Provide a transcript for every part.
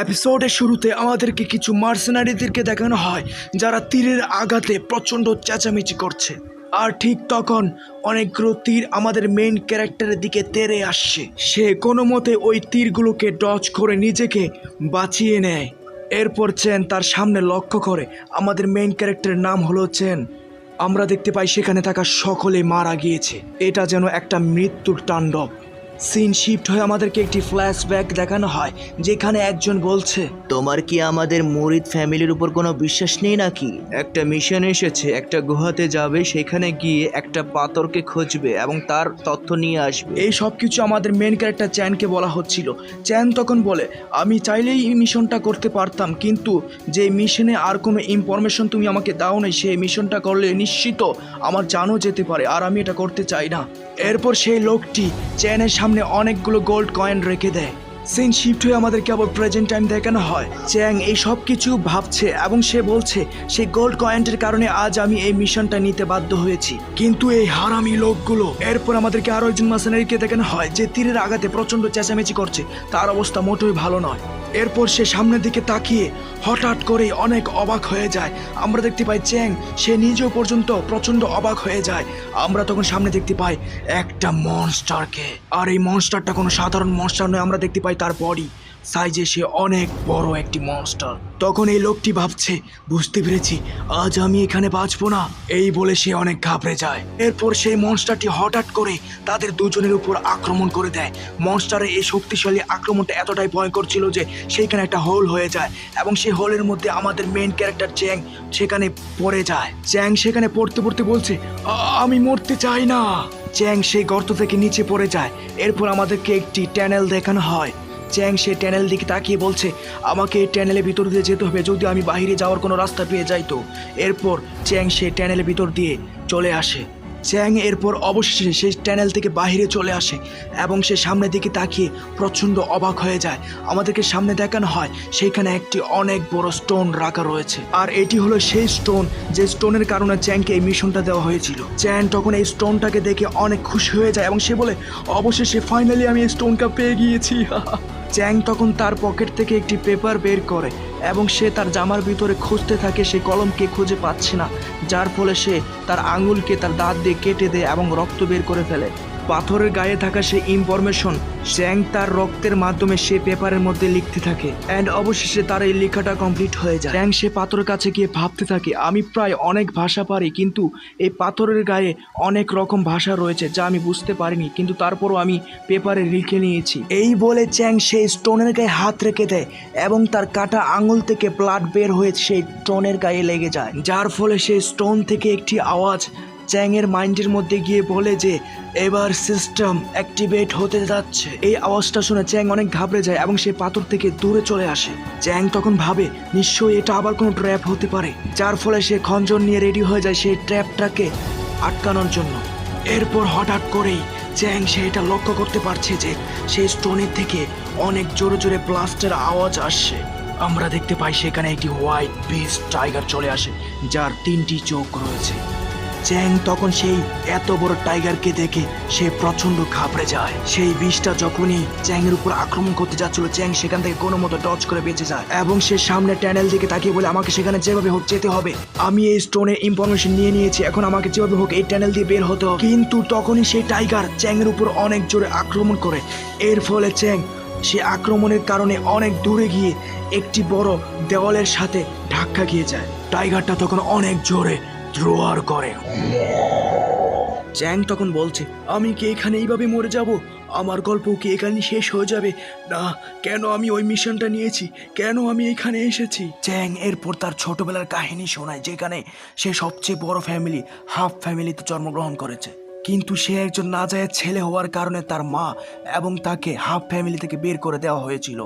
এপিসোডের শুরুতে আমাদেরকে কিছু মার্সেনারিদেরকে দেখানো হয় যারা তীরের আঘাতে প্রচণ্ড চেঁচামেচি করছে। আর ঠিক তখন অনেকগুলো তীর আমাদের মেইন ক্যারেক্টারের দিকে তেড়ে আসছে। সে কোনো মতে ওই তীরগুলোকে ডজ করে নিজেকে বাঁচিয়ে নেয়। এরপর চেন তার সামনে লক্ষ্য করে আমাদের মেইন ক্যারেক্টারের নাম হলো চেন। আমরা দেখতে পাই সেখানে থাকা সকলে মারা গিয়েছে। এটা যেন একটা মৃত্যুর তাণ্ডব। সিন শিফট হয়ে আমাদেরকে একটি ফ্ল্যাশব্যাক দেখানো হয় যেখানে একজন বলছে, তোমার কি আমাদের মুরিদ ফ্যামিলির উপর কোনো বিশ্বাস নেই নাকি? একটা মিশন এসেছে, একটা গুহাতে যাবে, সেখানে গিয়ে একটা পাথরকে খুঁজবে এবং তার তথ্য নিয়ে আসবে। এই সব কিছু আমাদের মেন ক্যারেক্টার চ্যানকে বলা হচ্ছিল। চ্যান তখন বলে, আমি চাইলেই এই মিশনটা করতে পারতাম, কিন্তু যে মিশনে আর কোনো ইনফরমেশন তুমি আমাকে দাও নাই, সেই মিশনটা করলে নিশ্চিত আমার জানও যেতে পারে, আর আমি এটা করতে চাই না। এরপর সেই লোকটি চ্যানের সামনে অনেকগুলো গোল্ড কয়েন রেখে দেয়। সিন শিফট হয়ে আমাদেরকে আবার প্রেজেন্ট টাইম দেখানো হয়। চ্যাং এই সব কিছু ভাবছে এবং সে বলছে সেই গোল্ড কয়েন্টের কারণে আজ আমি এই মিশনটা নিতে বাধ্য হয়েছি, কিন্তু এই হারামি লোকগুলো। এরপর আমাদেরকে আরো একজন মার্সেনারিকে দেখানো হয় যে তীরের আঘাতে প্রচন্ড চেঁচামেচি করছে, তার অবস্থা মোটেই ভালো নয়। এরপর সে সামনের দিকে তাকিয়ে হঠাৎ করে অনেক অবাক হয়ে যায়। আমরা দেখতে পাই চ্যাং সে নিজেও পর্যন্ত প্রচন্ড অবাক হয়ে যায়। আমরা তখন সামনে দেখতে পাই একটা মনস্টারকে, আর এই মনস্টারটা কোনো সাধারণ মনস্টার নয়। আমরা দেখতে পাই তার বডি সাইজে সে অনেক বড় একটি মনস্টার। তখন এই লোকটি ভাবছে, বুঝতে পেরেছি আজ আমি এখানে বাঁচবো না, এই বলে সে অনেক ঘাবড়ে যায়। এরপর সেই মনস্টারটি হঠাৎ করে তাদের দুজনের উপর আক্রমণ করে দেয়। মনস্টারের এই শক্তিশালী আক্রমণটা এতটাই ভয়ঙ্কর ছিল যে সেইখানে একটা হোল হয়ে যায় এবং সেই হোলের মধ্যে আমাদের মেইন ক্যারেক্টার চ্যাং সেখানে পড়ে যায়। চ্যাং সেখানে পড়তে পড়তে বলছে, আমি মরতে চাই না। চ্যাং সেই গর্ত থেকে নিচে পড়ে যায়। এরপর আমাদেরকে একটি ট্যানেল দেখানো হয়। চ্যাং সে ট্যানেল দিকে তাকিয়ে বলছে, আমাকে এই ট্যানেলের ভিতর দিয়ে যেতে হবে, যদি আমি বাইরে যাওয়ার কোনো রাস্তা পেয়ে যাই তো। এরপর চ্যাং সে ট্যানেলের ভিতর দিয়ে চলে আসে। চ্যাং এরপর অবশেষে সেই ট্যানেল থেকে বাইরে চলে আসে এবং সে সামনের দিকে তাকিয়ে প্রচণ্ড অবাক হয়ে যায়। আমাদেরকে সামনে দেখানো হয় সেইখানে একটি অনেক বড় স্টোন রাখা রয়েছে, আর এটি হলো সেই স্টোন যে স্টোনের কারণে চ্যাংকে এই মিশনটা দেওয়া হয়েছিল। চ্যাং তখন এই স্টোনটাকে দেখে অনেক খুশি হয়ে যায় এবং সে বলে, অবশেষে ফাইনালি আমি এই স্টোনটা পেয়ে গিয়েছি। চ্যাং তখন তার পকেট থেকে একটি পেপার বের করে এবং সে তার জামার ভিতরে খুঁজতে থাকে। সে কলমকে খুঁজে পাচ্ছে না, যার ফলে সে তার আঙুলকে তার দাঁত দিয়ে কেটে দেয় এবং রক্ত বের করে ফেলে। পাথরের গায়ে থাকা সেই ইনফরমেশন চ্যাং তার রক্তের মাধ্যমে সে পেপারের মধ্যে লিখতে থাকে অ্যান্ড অবশেষে তার এই লেখাটা কমপ্লিট হয়ে যায়। চ্যাং সে পাথরের কাছে গিয়ে ভাবতে থাকে, আমি প্রায় অনেক ভাষা পারি, কিন্তু এই পাথরের গায়ে অনেক রকম ভাষা রয়েছে যা আমি বুঝতে পারিনি, কিন্তু তারপরও আমি পেপারে লিখে নিয়েছি। এই বলে চ্যাং সেই স্টোনের গায়ে হাত রেখে দেয় এবং তার কাটা আঙুল থেকে ব্লাড বের হয়ে সেই স্টোনের গায়ে লেগে যায়, যার ফলে সেই স্টোন থেকে একটি আওয়াজ চ্যাংয়ের মাইন্ডের মধ্যে গিয়ে বলে যে এবার সিস্টেম অ্যাক্টিভেট হতে যাচ্ছে। এই আওয়াজটা শুনে চ্যাং অনেক ঘাবড়ে যায় এবং সে পাথর থেকে দূরে চলে আসে। চ্যাং তখন ভাবে নিশ্চয়ই এটা আবার কোনো ট্র্যাপ হতে পারে, যার ফলে সে খঞ্জন নিয়ে রেডি হয়ে যায় সেই ট্র্যাপটাকে আটকানোর জন্য। এরপর হঠাৎ করেই চ্যাং সেটা লক্ষ্য করতে পারছে যে সেই স্টোনের থেকে অনেক জোরে জোরে ব্লাস্টের আওয়াজ আসছে। আমরা দেখতে পাই সেখানে একটি হোয়াইট বিস্ট টাইগার চলে আসে, যার 3টি চোখ রয়েছে। চ্যাং তখন সেই এত বড় টাইগারকে দেখে সে প্রচন্ড ঘাবড়ে যায়। সেই বিষটা যখনই চ্যাংয়ের উপর আক্রমণ করতে যাচ্ছিল, চ্যাং সেখান থেকে কোনো মতো ডজ করে বেঁচে যায় এবং সে সামনে ট্যানেল দিকে তাকিয়ে বলে, আমাকে সেখানে যেভাবে হোক যেতে হবে, আমি এই স্টোনের ইনফরমেশন নিয়ে নিয়েছি, এখন আমাকে যেভাবে হোক এই ট্যানেল দিয়ে বের হতে হবে। কিন্তু তখনই সেই টাইগার চ্যাংয়ের উপর অনেক জোরে আক্রমণ করে। এর ফলে চ্যাং সে আক্রমণের কারণে অনেক দূরে গিয়ে একটি বড় দেওয়ালের সাথে ধাক্কা খেয়ে যায়। টাইগারটা তখন অনেক জোরে রোয়ার করে। চ্যাং তখন বলছে, আমি কি এখানে এইভাবে মরে যাব? আমার গল্প কি এখানে শেষ হয়ে যাবে? না, কেন আমি ওই মিশনটা নিয়েছি? কেন আমি এখানে এসেছি? চ্যাং এরপর তার ছোটবেলার কাহিনী শোনায়, যেখানে সে সবচেয়ে বড় ফ্যামিলি হাফ ফ্যামিলিতে জন্মগ্রহণ করেছে, কিন্তু সে একজন নাজায়েজ ছেলে হওয়ার কারণে তার মা এবং তাকে হাফ ফ্যামিলি থেকে বের করে দেওয়া হয়েছিল।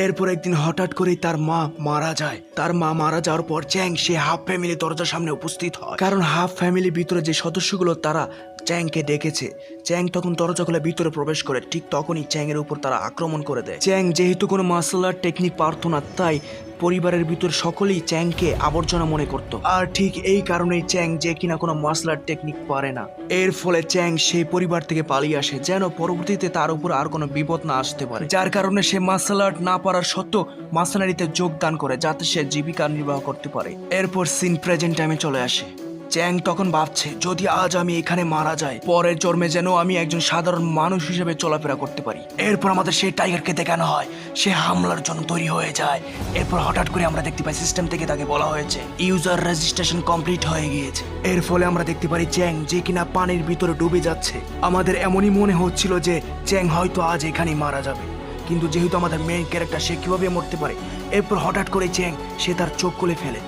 এরপর একদিন হঠাৎ করেই তার মা মারা যায়। তার মা মারা যাওয়ার পর চ্যাং সে হাফ ফ্যামিলি দরজার সামনে উপস্থিত হয়, কারণ হাফ ফ্যামিলির ভিতরে যে সদস্যগুলো তারা চ্যাংকে ডেকেছে। চ্যাং তখন দরজা খুলে ভিতরে প্রবেশ করে, ঠিক তখনই চ্যাংয়ের উপর তারা আক্রমণ করে দেয়। চ্যাং যেহেতু কোনো মার্শাল আর্ট টেকনিক পারত না, তাই পরিবারের ভিতর সকলেই চ্যাংকে আবর্জনা মনে করত। আর ঠিক এই কারণেই চ্যাং যে কিনা কোনো মার্শাল আর্ট টেকনিক পারে না, এর ফলে চ্যাং সেই পরিবার থেকে পালিয়ে আসে যেন পরবর্তীতে তার উপর আর কোনো বিপদ না আসতে পারে, যার কারণে সে মার্শাল আর্ট না পারার সত্ত্বেও মার্শালারিতে যোগদান করে যাতে সে জীবিকা নির্বাহ করতে পারে। এরপর সিন প্রেজেন্ট টাইমে চলে আসে। চ্যাং তখন ভাবছে যদি আজ আমি এখানে মারা যাই, পরের জন্মে যেন আমি একজন সাধারণ মানুষ হিসেবে চলাফেরা করতে পারি। এরপর আমাদের সেই টাইগারকে দেখানো হয়, সে হামলার জন্য তৈরি হয়ে যায়। এরপর হঠাৎ করে আমরা দেখতে পাই সিস্টেম থেকে তাকে বলা হয়েছে ইউজার রেজিস্ট্রেশন কমপ্লিট হয়ে গিয়েছে। এর ফলে আমরা দেখতে পারি চ্যাং যে কিনা পানির ভিতরে ডুবে যাচ্ছে। আমাদের এমনই মনে হচ্ছিল যে চ্যাং হয়তো আজ এখানেই মারা যাবে, কিন্তু যেহেতু আমাদের মেইন ক্যারেক্টার সে কিভাবে মরতে পারে। এরপর হঠাৎ করে চ্যাং সে তার চোখ খুলে ফেলে।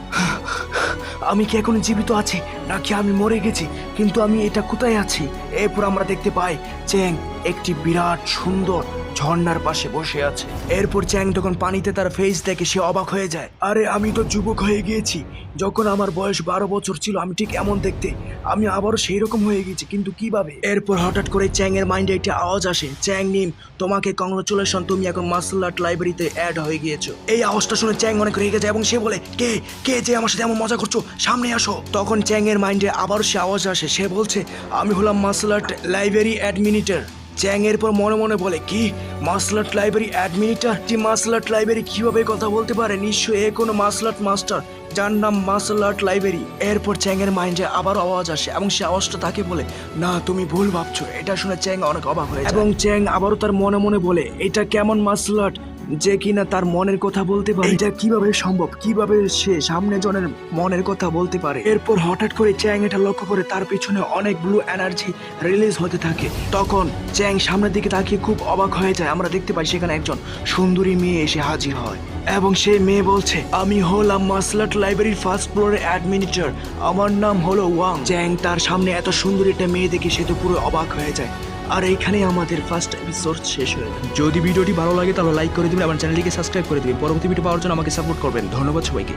আমি কি এখন জীবিত আছি নাকি আমি মরে গেছি, কিন্তু আমি এটা কোথায় আছি? এরপর আমরা দেখতে পাই চ্যাং একটি বিরাট সুন্দর ঝর্ণার পাশে বসে আছে। এরপর চ্যাং তখন পানিতে তার ফেস দেখে সে অবাক হয়ে যায়। আরে আমি তো যুবক হয়ে গিয়েছি, যখন আমার বয়স 12 বছর ছিল আমি ঠিক এমন দেখতে, আমি আবারও সেই রকম হয়ে গেছি, কিন্তু কিভাবে? এরপর হঠাৎ করে চ্যাং এর মাইন্ডে একটা আওয়াজ আসে, চ্যাং নিম তোমাকে কংগ্রাচুলেশন, তুমি এখন মার্শাল আর্ট লাইব্রেরিতে অ্যাড হয়ে গিয়েছো। এই আওয়াজটা শুনে চ্যাং অনেক রেগে যায় এবং সে বলে কে কে যে আমার সাথে এমন মজা করছো, সামনে আসো। তখন চ্যাং এর মাইন্ডে আবারও সে আওয়াজ আসে, সে বলছে আমি হলাম মার্শাল আর্ট লাইব্রেরি অ্যাডমিনিটর। চ্যাং এর পর মনে মনে বলে কি মার্শাল আর্ট লাইব্রেরি অ্যাডমিনিটর? যে মার্শাল আর্ট লাইব্রেরি কিভাবে কথা বলতে পারে? নিশ্চয়ই এ কোনো মার্শাল আর্ট মাস্টার যার নাম মার্শাল আর্ট লাইব্রেরি। এরপর চ্যাং এর মাইন্ডে আবার আওয়াজ আসে এবং সে আওয়াজটা তাকে বলে না তুমি ভুল ভাবছো। এটা শুনে চ্যাং অনেক অবাক হয়ে যায় এবং চ্যাং আবারও তার মনে মনে বলে এটা কেমন মার্শাল আর্ট যে কিনা তার মনের কথা বলতে পারে? এটা কিভাবে সম্ভব? কিভাবে সে সামনে জনের মনের কথা বলতে পারে? এরপর হঠাৎ করে চ্যাং এটা লক্ষ্য করে তার পিছনে অনেক ব্লু এনার্জি রিলিজ হতে থাকে। তখন চ্যাং সামনের দিকে তাকিয়ে খুব অবাক হয়ে যায়। আমরা দেখতে পাই সেখানে একজন সুন্দরী মেয়ে এসে হাজির হয় এবং সেই মেয়ে বলছে আমি হলাম মার্শাল আর্ট লাইব্রেরির ফার্স্ট ফ্লোরের অ্যাডমিনিটর, আমার নাম হলো ওয়াং। চ্যাং তার সামনে এত সুন্দর একটা মেয়ে দেখে সে তো পুরো অবাক হয়ে যায়। আর এইখানে আমাদের ফার্স্ট এপিসোড শেষ হয়ে যায়। যদি ভিডিওটি ভালো লাগে তাহলে লাইক করে দিবেন, আমার চ্যানেলটিকে সাবস্ক্রাইব করে দিবেন। পরবর্তী ভিডিও পাওয়ার জন্য আমাকে সাপোর্ট করবেন। ধন্যবাদ সবাইকে।